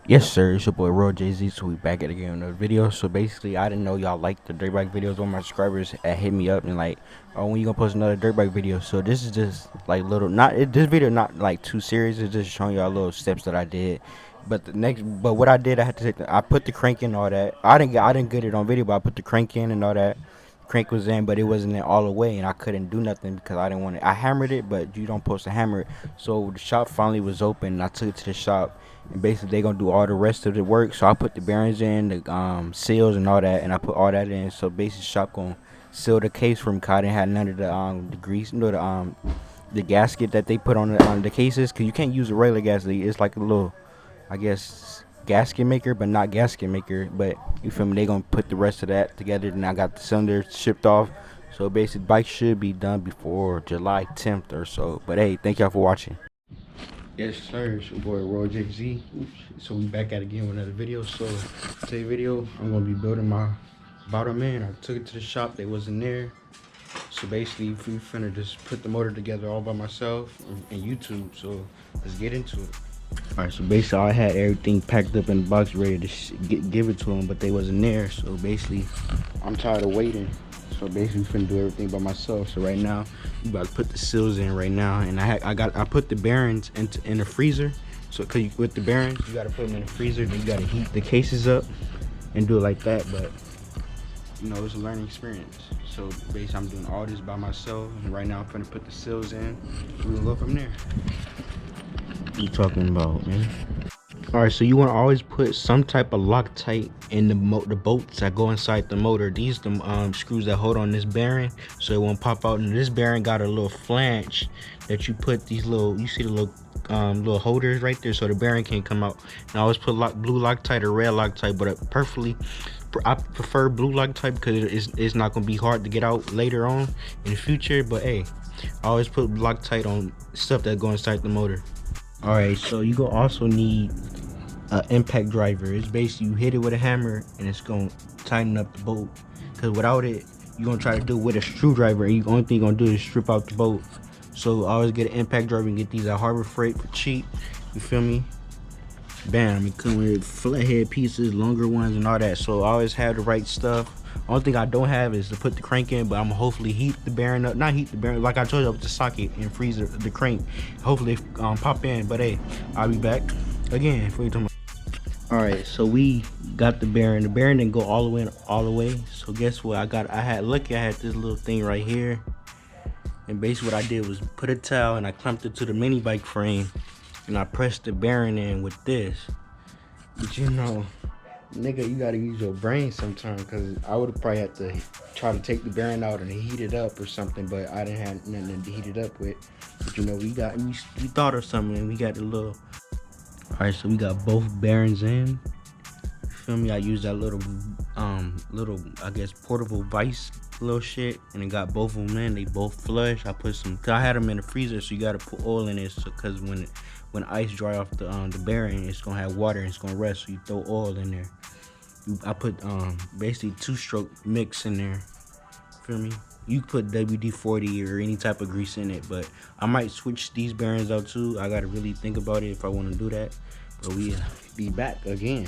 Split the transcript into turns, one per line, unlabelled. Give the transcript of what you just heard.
Yes, sir. It's your boy RoyalJZ. So we back at again with another video. So basically, I didn't know y'all liked the dirt bike videos. One of my subscribers hit me up and like, oh, when you gonna post another dirt bike video? So this is just like little, this video not like too serious. It's just showing y'all little steps that I did. But what I did, I had to take. I put the crank in, all that. I didn't get it on video, but I put the crank in and all that. Crank was in, but it wasn't in all the way, and I couldn't do nothing because I didn't want it. I hammered it, but you don't supposed to hammer it. So the shop finally was open, and I took it to the shop, and basically they gonna do all the rest of the work. So I put the bearings in, the seals and all that, and I put all that in. So basically, the shop gonna seal the case from, cause I didn't have none of the grease, no, the gasket that they put on the cases, cause you can't use a regular gasket. It's like a little, I guess, gasket maker, but not gasket maker. But you feel me? They gonna put the rest of that together, and I got the cylinder shipped off. So basically, bike should be done before July 10th or so. But hey, thank y'all for watching. Yes, sir. It's your boy RoyalJZ. So we back at it again with another video. So today's video, I'm gonna be building my bottom end. I took it to the shop. They wasn't there. So basically, we finna just put the motor together all by myself and YouTube. So let's get into it. Alright, so basically I had everything packed up in the box ready to give it to them, but they wasn't there. So basically, I'm tired of waiting. So basically, we finna do everything by myself. So right now, we about to put the seals in right now, and I put the bearings in the freezer. So cause with the bearings, you gotta put them in the freezer. Then you gotta heat the cases up and do it like that. But you know, it's a learning experience. So basically, I'm doing all this by myself, and right now I'm finna put the seals in. We're gonna go from there. What you talking about, man? All right, so you want to always put some type of Loctite in the bolts that go inside the motor. These the screws that hold on this bearing, so it won't pop out. And this bearing got a little flange that you put these little, you see the little holders right there, so the bearing can't come out. And I always put blue Loctite or red Loctite, but I prefer blue Loctite because it's not gonna be hard to get out later on in the future. But hey, I always put Loctite on stuff that go inside the motor. All right, so you gonna also need an impact driver. It's basically you hit it with a hammer and it's gonna tighten up the bolt, because without it you're gonna try to do it with a screwdriver and the only thing you're gonna do is strip out the bolt. So I always get an impact driver and get these at Harbor Freight for cheap, you feel me? Bam, it come with flathead pieces, longer ones and all that. So I always have the right stuff. Only thing I don't have is to put the crank in, but I'm gonna hopefully heat the bearing up. Not heat the bearing, like I told you, with the socket and freeze the crank. Hopefully pop in, but hey, I'll be back again for you tomorrow. All right, so we got the bearing. The bearing didn't go all the way. So guess what? I had this little thing right here, and basically what I did was put a towel and I clamped it to the mini bike frame, and I pressed the bearing in with this. But you know, nigga, you gotta use your brain sometimes, because I would probably have to try to take the bearing out and heat it up or something, but I didn't have nothing to heat it up with. But you know, we thought of something, and we got the little. All right, so we got both bearings in. You feel me? I used that little I guess portable vise little shit, and it got both of them in. They both flush. I put some, cause I had them in the freezer, so you gotta put oil in it, so cause when ice dry off the bearing, it's gonna have water and it's gonna rest. So you throw oil in there. I put basically 2-stroke mix in there. Feel me? You put WD-40 or any type of grease in it, but I might switch these bearings out too. I gotta really think about it if I want to do that. But we be back again.